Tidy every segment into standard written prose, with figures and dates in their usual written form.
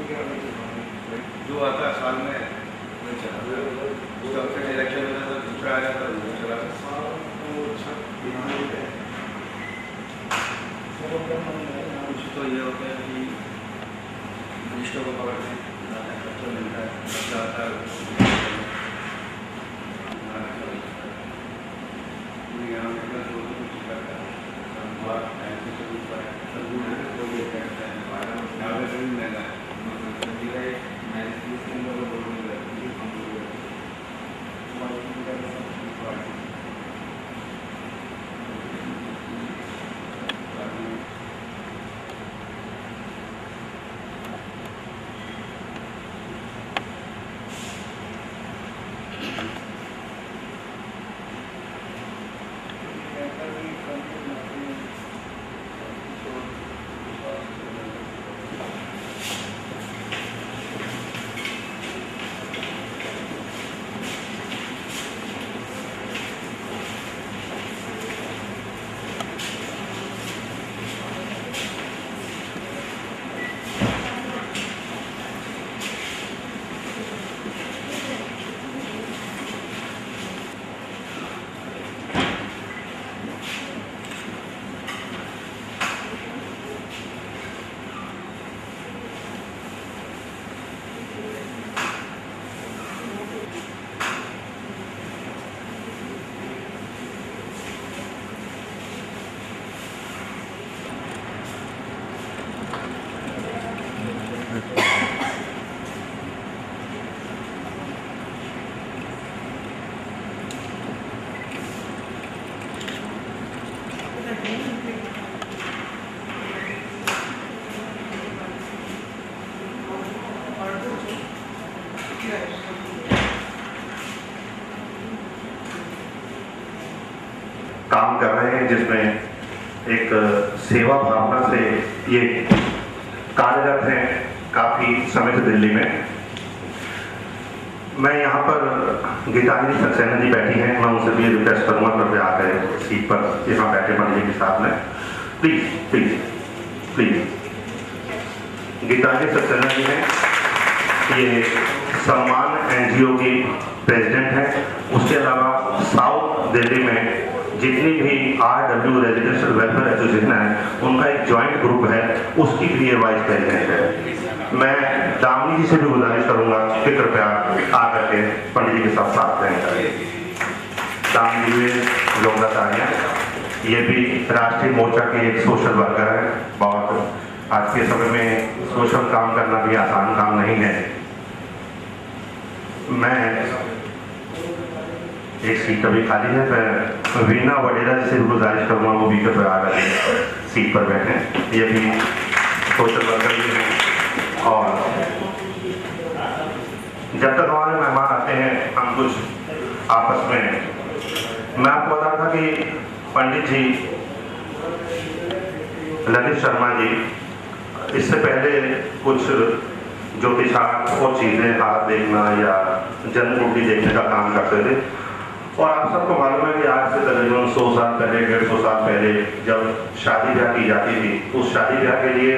जो आता साल में वही चला, उसका इलेक्शन में था दूसरा आया था वो चला। तो ये हो गया कि मिनिस्टर को पकड़ते हैं, खर्चा मिलता है, खर्चा आता है, यहाँ महंगा है। काम कर रहे हैं, जिसमें एक सेवा भावना से ये कार्यरत हैं काफी समय से दिल्ली में। मैं यहाँ पर गीतांजलि सक्सेना जी बैठी हैं, मैं उनसे भी रिक्वेस्ट करूँगा कृपया आकर सीट पर यहाँ बैठे पंडित जी के साथ में, please please please. Geetanjali Saxena ji हैं, ये सम्मान NGO की प्रेसिडेंट हैं। उसके अलावा साउथ दिल्ली में जितनी भी RW रेजिडेंशियल वेलफेयर एसोसिएशन है, उनका एक जॉइंट ग्रुप है, उसकी भी ये वाइस प्रेसिडेंट है। मैं दामिनी जी से भी गुजारिश करूंगा कि कृपया आकर के पंडित जी के साथ साथ दें। दामिनी जी लोंगातारिया, ये भी राष्ट्रीय मोर्चा के एक सोशल वर्कर है। बहुत आज के समय में सोशल काम करना भी आसान काम नहीं है। मैं एक सीट अभी खाली है, मैं वीना वडेरा जी से गुजारिश करूँगा वो भी कृपया आकर सीट पर बैठे। ये भी सोशल वर्कर भी हैं। और जब तक हमारे मेहमान आते हैं, हम कुछ आपस में, मैं आपको बता रहा था कि पंडित जी ललित शर्मा जी इससे पहले कुछ ज्योतिषार्थ और चीजें, हाथ देखना या जन्म कुंडली देखने का काम करते थे। और आप सबको मालूम है कि आज से तकरीबन 100 साल पहले, 150 साल पहले जब शादी ब्याह की जाती थी, उस शादी ब्याह के लिए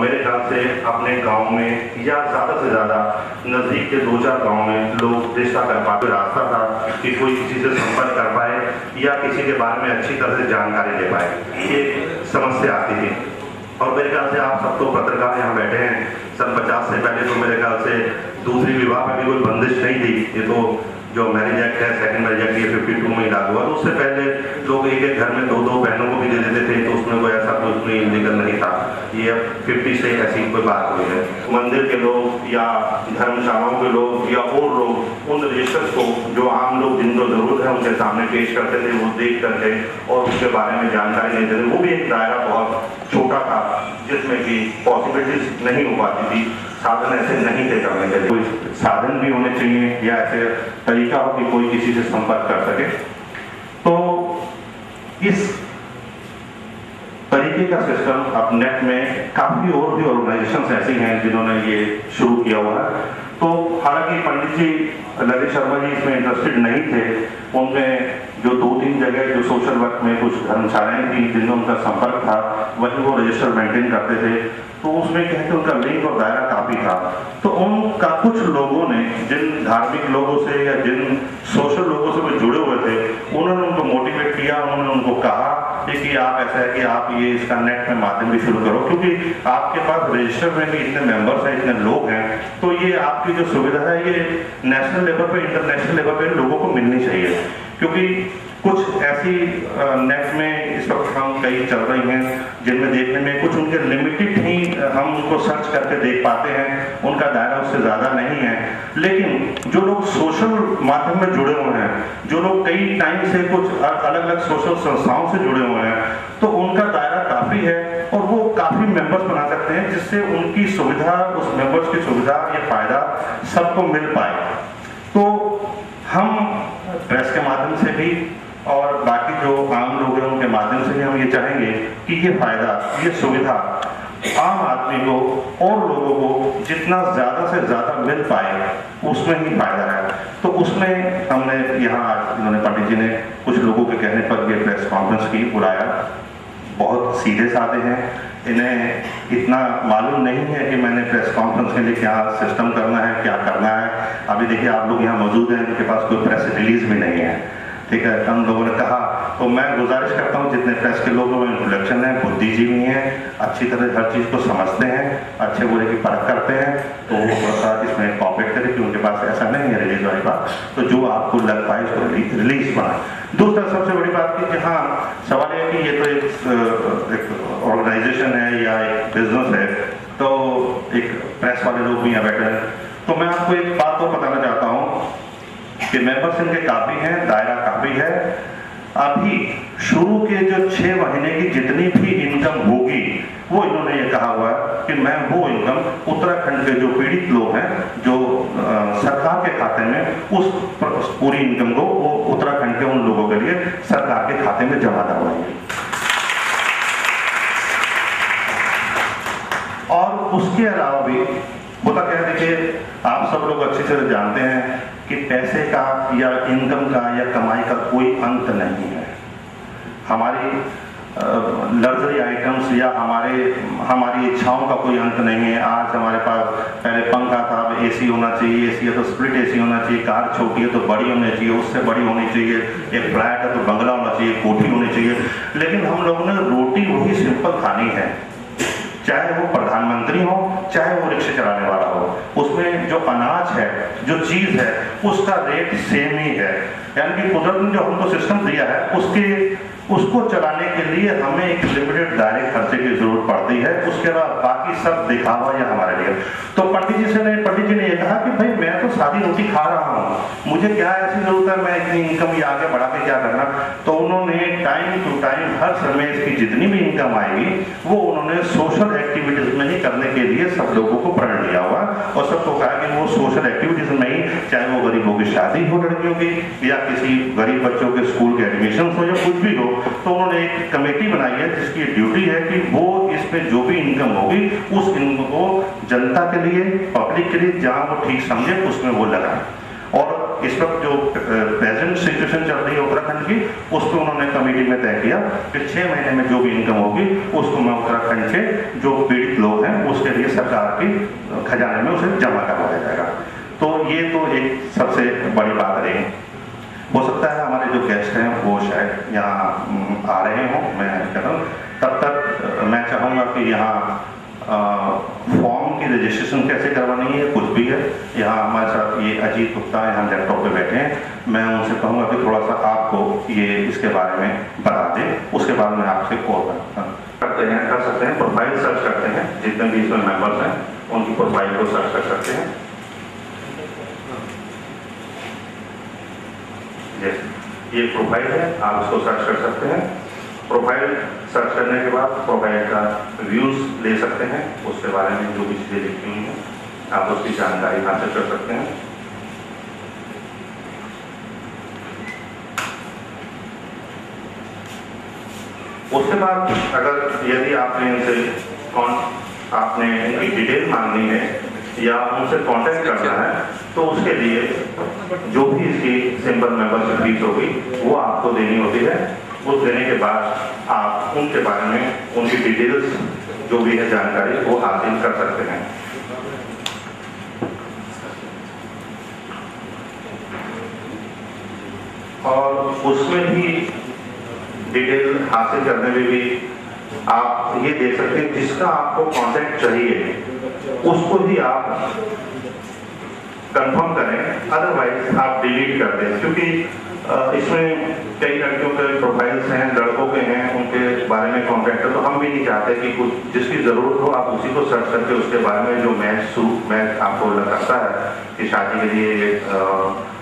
मेरे ख्याल से अपने गांव में या ज़्यादा से ज़्यादा नज़दीक के 2-4 गांव में लोग रिश्ता कर पाते। रास्ता था कि कोई किसी से संपर्क कर पाए या किसी के बारे में अच्छी तरह से जानकारी ले पाए, ये समस्या आती थी। और मेरे ख्याल से आप सब तो पत्रकार यहाँ बैठे हैं, सन 50 से पहले तो मेरे ख्याल से दूसरी विवाह में भी कोई बंदिश नहीं थी। ये तो जो मैरिज एक्ट है, सेकंड मैरिज एक्ट, ये 52 में लागू हुआ। तो उससे पहले लोग एक एक घर में 2-2 बहनों को भी दे देते थे, तो उसमें कोई ऐसा कुछ नहीं इलीगल नहीं था। ये अब 50 से ऐसी कोई बात हुई है। मंदिर के लोग या धर्मशालाओं के लोग या और लोग उन रजिस्टर्स को जो आम लोग जिनको जरूरत है उनके सामने पेश करते थे, वो देख करके और उसके बारे में जानकारी लेते थे। वो भी एक दायरा बहुत छोटा था जिसमें कि पॉसिबिलिटीज नहीं हो पाती थी, साधन ऐसे नहीं थे करने के लिए। कोई साधन भी होने चाहिए या ऐसे तरीका हो कि कोई किसी से संपर्क कर सके। तो इस तरीके का सिस्टम अब नेट में काफ़ी और भी ऑर्गेनाइजेशंस ऐसी हैं जिन्होंने ये शुरू किया हुआ है। तो हालांकि पंडित जी ललित शर्मा जी इसमें इंटरेस्टेड नहीं थे, उनमें जो 2-3 जगह जो सोशल वर्क में कुछ धर्मशालाएं थी जिनमें उनका संपर्क था वहीं वो रजिस्टर मेंटेन करते थे, तो उसमें कहते उनका लिंक और दायरा काफ़ी था। तो उनका कुछ लोगों ने, जिन धार्मिक लोगों से या जिन सोशल लोगों से वो जुड़े हुए थे, उन्होंने उनको मोटिवेट किया, उन्होंने उनको कहा कि आप ऐसा है कि आप ये इसका नेट में माध्यम भी शुरू करो, क्योंकि आपके पास रजिस्टर में भी इतने मेंबर्स हैं, इतने लोग हैं, तो ये आपकी जो सुविधा है ये नेशनल लेवल पे, इंटरनेशनल लेवल पे लोगों को मिलनी चाहिए। क्योंकि कुछ ऐसी नेट में इस वक्त हम कई चल रही हैं जिनमें देखने में कुछ उनके लिमिटेड ही हम उनको सर्च करके देख पाते हैं, उनका दायरा उससे ज़्यादा नहीं है। लेकिन जो लोग सोशल माध्यम में जुड़े हुए हैं, जो लोग कई टाइम से कुछ अलग अलग सोशल संस्थाओं से जुड़े हुए हैं, तो उनका दायरा काफ़ी है और वो काफ़ी मेंबर्स बना सकते हैं, जिससे उनकी सुविधा, उस मेंबर्स की सुविधा, ये फ़ायदा सबको मिल पाए। तो हम प्रेस के माध्यम से भी और बाकी जो आम लोग हैं उनके माध्यम से भी हम ये चाहेंगे कि ये फायदा, ये सुविधा आम आदमी को और लोगों को जितना ज़्यादा से ज़्यादा मिल पाए उसमें ही फायदा है। तो उसमें हमने यहाँ आज इन्होंने पंडित जी ने कुछ लोगों के कहने पर ये प्रेस कॉन्फ्रेंस की बुलाया। बहुत सीधे साधे हैं, इन्हें इतना मालूम नहीं है कि मैंने प्रेस कॉन्फ्रेंस के लिए क्या सिस्टम करना है, क्या करना है। अभी देखिए आप लोग यहाँ मौजूद हैं, इनके पास कोई प्रेस रिलीज भी नहीं है, ठीक है। हम लोगों ने कहा, तो मैं गुजारिश करता हूँ जितने प्रेस के लोगों में इंट्रोडक्शन है, बुद्धिजीवी हैं, अच्छी तरह हर चीज़ को समझते हैं, अच्छे बुरे की परख करते हैं, तो वो थोड़ा सा इसमें कॉपरेट करें कि उनके पास ऐसा नहीं है रिलीज वाली बात, तो जो आपको लग पाए उसको रिलीज बनाए। दूसरा सबसे बड़ी बात कि हाँ सवाल है कि ये तो एक ऑर्गेनाइजेशन है या एक बिजनेस है, तो एक प्रेस वाले लोग भी यहाँ बैठे हैं, तो मैं आपको एक बात तो बताना चाहता हूँ कि मेंबर्स इनके काफ़ी हैं, दायरा काफ़ी है। अभी शुरू के जो 6 महीने की जितनी भी इनकम होगी वो इन्होंने ये कहा हुआ है कि मैं वो इनकम उत्तराखंड के जो पीड़ित लोग हैं, जो सरकार के खाते में उस पूरी इनकम को वो उत्तराखंड के उन लोगों के लिए सरकार के खाते में जमा करवाएंगे। और उसके अलावा भी होता क्या है, देखिए आप सब लोग अच्छी तरह जानते हैं कि पैसे का या इनकम का या कमाई का कोई अंत नहीं है। हमारी लग्जरी आइटम्स या हमारी इच्छाओं का कोई अंत नहीं है। आज हमारे पास पहले पंखा था, अब एसी होना चाहिए, एसी है तो स्प्लिट एसी होना चाहिए, कार छोटी है तो बड़ी होनी चाहिए, उससे बड़ी होनी चाहिए, एक फ्लैट है तो बंगला होना चाहिए, कोठी होनी चाहिए। लेकिन हम लोगों ने रोटी वही सिंपल खानी है, चाहे वो प्रधानमंत्री हो, चाहे वो रिक्शा चलाने वाला हो, उसमें जो अनाज है, जो चीज है, उसका रेट सेम ही है। यानी कि कुदरत ने जो हमको सिस्टम दिया है उसको चलाने के लिए हमें एक लिमिटेड दायरे खर्चे की जरूरत पड़ती है, उसके बाद बाकी सब दिखावा या हमारे लिए। तो पंडित जी ने ये कहा कि भाई मैं तो सादी रोटी खा रहा हूँ, मुझे क्या ऐसी जरूरत है मैं इतनी इनकम ये आगे बढ़ा के क्या करना। तो उन्होंने टाइम टू टाइम हर समय इसकी जितनी भी इनकम आएगी वो उन्होंने सोशल एक्टिविटीज में ही करने के लिए सब लोगों को प्रण लिया हुआ और सबको कहा कि वो सोशल एक्टिविटीज में ही, चाहे वो गरीबों की शादी हो लड़कियों की या किसी गरीब बच्चों के स्कूल के एडमिशन हो या कुछ भी हो, तो उन्होंने एक कमेटी बनाई है जिसकी ड्यूटी है कि वो इसमें जो भी इनकम होगी उस इनकम को जनता के लिए, पब्लिक के लिए जहां वो ठीक समझे उसमें वो लगाए। और इस वक्त जो प्रेजेंट सिचुएशन चल रही है उत्तराखंड की, उसको उन्होंने कमेटी में तय किया कि 6 महीने में जो भी इनकम होगी उसको मैं उत्तराखंड के जो पीड़ित लोग हैं उसके लिए सरकार की खजाने में उसे जमा करवाया जाएगा। तो ये तो एक सबसे बड़ी बात रही। हो सकता है हमारे जो गेस्ट हैं वो शायद यहाँ आ रहे हों, मैं कह रहा हूँ तब तक मैं चाहूँगा कि यहाँ फॉर्म की रजिस्ट्रेशन कैसे करवानी है, कुछ भी है। यहाँ हमारे साथ ये अजीत गुप्ता यहाँ लैपटॉप पे बैठे हैं, मैं उनसे कहूँगा कि थोड़ा सा आपको ये इसके बारे में बता दें, उसके बाद मैं आपसे कॉल करते हैं, कर सकते हैं। प्रोफाइल सर्च करते हैं, जितने भी इसमें मेंबर्स हैं उनकी प्रोफाइल को सर्च कर सकते हैं। ये प्रोफाइल है, आप उसको सर्च कर सकते हैं। प्रोफाइल सर्च करने के बाद प्रोफाइल का व्यूज ले सकते हैं, उसके बारे में जो भी चीज़ें लिखी हुई हैं आप उसकी जानकारी हासिल कर सकते हैं। उसके बाद अगर यदि आपने इनकी डिटेल मांगनी है या उनसे कांटेक्ट करना है तो उसके लिए जो भी इसकी सिंपल मेंबरशिप फीस होगी वो आपको देनी होती है। वो देने के बाद आप उनके बारे में उनकी डिटेल्स जो भी है जानकारी वो हासिल कर सकते हैं। और उसमें भी डिटेल हासिल करने में भी आप ये देख सकते हैं जिसका आपको कांटेक्ट चाहिए उसको ही आप कंफर्म करें, अदरवाइज आप डिलीट कर दें। क्योंकि इसमें कई लड़कियों के प्रोफाइल्स हैं, लड़कों के हैं, उनके बारे में कांटेक्ट है, तो हम भी नहीं चाहते कि कुछ जिसकी ज़रूरत हो आप उसी को सर्च करके उसके बारे में जो मैच आपको लगता है कि शादी के लिए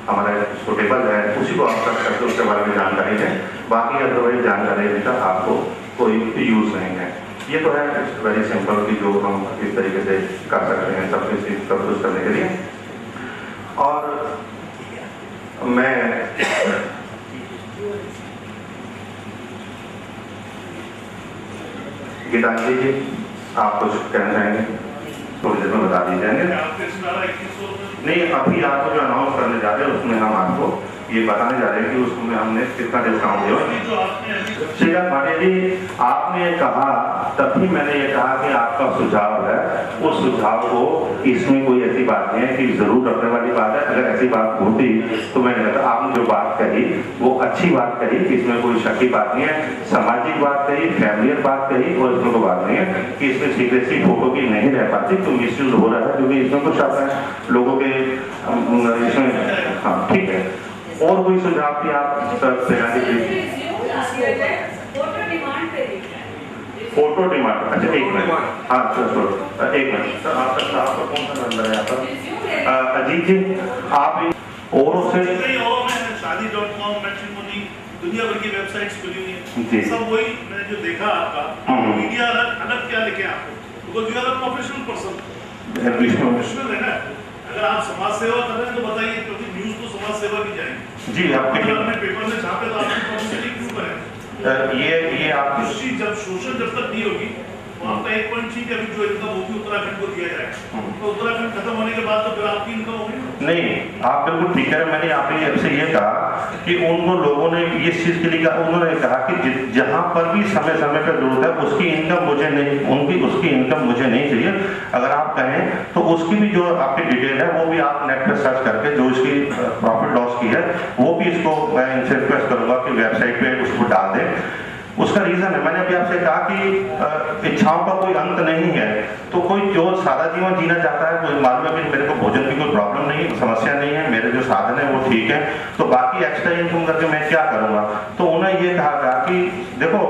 हमारा सुटेबल है उसी को आप सर्च करके उसके बारे में जानकारी दें। बाकी अदरवाइज जानकारी का आपको कोई यूज़ नहीं है। ये तो है वेरी सिंपल कि जो हम इस तरीके से कर सकते हैं सब कुछ करने के लिए। और मैं गीतांजलि जी आप कुछ कहना चाहेंगे? थोड़ी देर में बता दीजिएंगे। नहीं, अभी आपको जो अनाउंस करने जा रहे हैं उसमें हम आपको ये बताने जा रहे हैं कि उसमें हमने कितना डिस्काउंट दिया। श्रीकांत भाटिया जी आपने कहा, तभी मैंने ये कहा कि आपका सुझाव है, उस सुझाव को इसमें कोई ऐसी बात नहीं है कि जरूर रखने वाली बात है। अगर ऐसी बात होती तो मैंने कहा आपने जो बात कही वो अच्छी बात कही, इसमें कोई शक की बात नहीं है, सामाजिक बात कही, फैमिलियर बात कही, और इसमें कोई बात नहीं है कि इसमें सीक्रेसी फोटो की नहीं रह पाती तो मिसयूज हो रहा है, क्योंकि इसमें कुछ आता है लोगों के इसमें। हाँ ठीक है, और कोई सुझाव की आप फोटो डिमांड? अच्छा एक मिनट, हाँ सर एक मिनट सर, आपका कौन सा नंबर है यहाँ पर? अजीत जी आप और उससे शादी.com, मैट्रिमोनी, दुनिया भर की वेबसाइट्स खुली हुई है, सब वही मैंने जो देखा आपका मीडिया अलग क्या लेके आपको, because you are a professional person, professional है ना। अगर आप समाज सेवा कर रहे हैं तो बताइए, क्योंकि न्यूज़ तो समाज सेवा की जाएगी जी। आप अपने पेपर में छापे तो आपकी पब्लिसिटी क्यों करें? ये आप जब शोषण जब तक नहीं होगी तो आपका एक पॉइंट ठीक है, अभी जो इनकम होगी उत्तराखंड को दिया जाएगा, तो उत्तराखंड खत्म होने के बाद तो फिर आपकी इनकम होगी नहीं। आप बिल्कुल ठीक है। मैंने आपसे ये कहा कि उनको लोगों ने इस चीज़ के लिए कहा, उन्होंने कहा कि जहाँ पर भी समय समय पर जरूरत है उसकी इनकम मुझे नहीं, उसकी इनकम मुझे नहीं चाहिए। अगर आप कहें तो उसकी भी जो आपकी डिटेल है वो भी आप नेट पर सर्च करके जो इसकी प्रॉफिट लॉस की है वो भी इसको मैं इनसे रिक्वेस्ट करूँगा कि वेबसाइट पर उसको डाल दें। उसका रीज़न है, मैंने अभी आपसे कहा कि इच्छाओं का कोई अंत नहीं है, तो कोई जो सादा जीवन जीना चाहता है, कोई मालूम है कि मेरे को भोजन की कोई प्रॉब्लम नहीं, समस्या नहीं है, मेरे जो साधन है वो ठीक है, तो बाकी एक्स्ट्रा इनकम करके मैं क्या करूँगा। तो उन्हें ये कहा था कि देखो